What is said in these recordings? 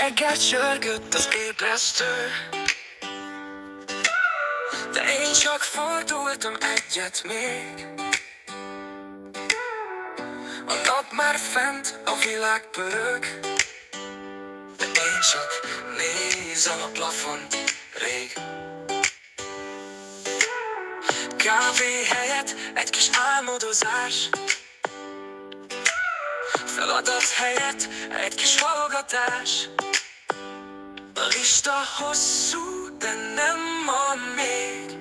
Reggel csörgött az ébresztő, de én csak fordultam egyet még. A nap már fent, a világ pörög, de én csak nézem a plafont rég. Kávé helyett egy kis álmodozás, feladat helyett egy kis hallgatás. A lista hosszú, de nem van még.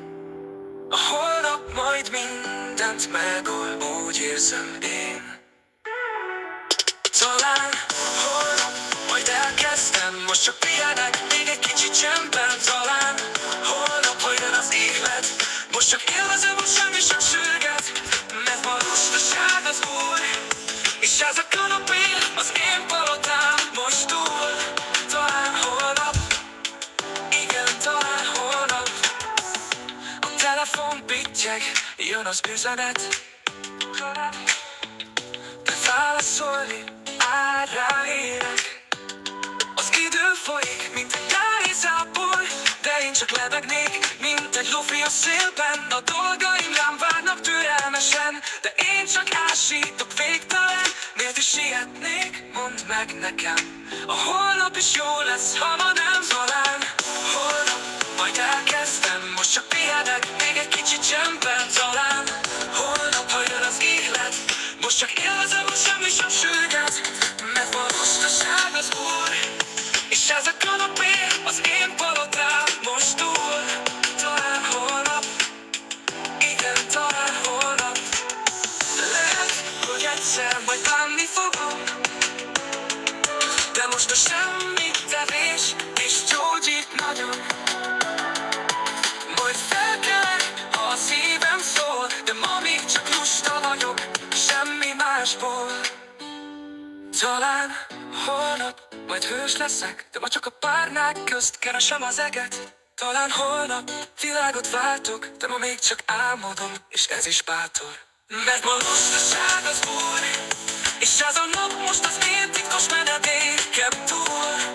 A holnap majd mindent megold, úgy érzem én. Talán holnap majd elkezdem, most csak pihenek, még egy kicsit csendben. Talán holnap, ha jön az élet, most csak élvezem, hogy semmi sem sürget. Mert ma lustaság az úr, és ez a kanapé az én palotám most túl. Talán holnap, igen, talán holnap. A telefon pittyeg, jön az üzenet, de válaszolni ráérek. Az idő folyik, mint egy nyári zápor, de én csak lebegnék, mint egy lufi a szélben. A dolgaim rám várnak türelmesen, de én csak ásítok végtelen. Miért is sietnék? Mondd meg nekem. A holnap is jó lesz, ha ma nem. Talán holnap majd elkezdem, most csak pihenek, még egy kicsit csendben. Talán holnap, ha jön az élet, most csak élvezem, hogy semmi sem sürget. Mert ma lustaság az úr, és ez a kanapé az én palotám most túl. Talán holnap, igen, talán holnap. Lehet, hogy egyszer majd bánni fogom, de most a semmi tevés és gyógyít nagyon. Majd felkelek, ha a szívem szól, de ma még csak lusta vagyok, semmi másból. Talán holnap majd hős leszek, de ma csak a párnák közt keresem az eget. Talán holnap világot váltok, de ma még csak álmodom, és ez is bátor. Mert ma lustaság az úr, és ez a nap most az én titkos menedékem túl.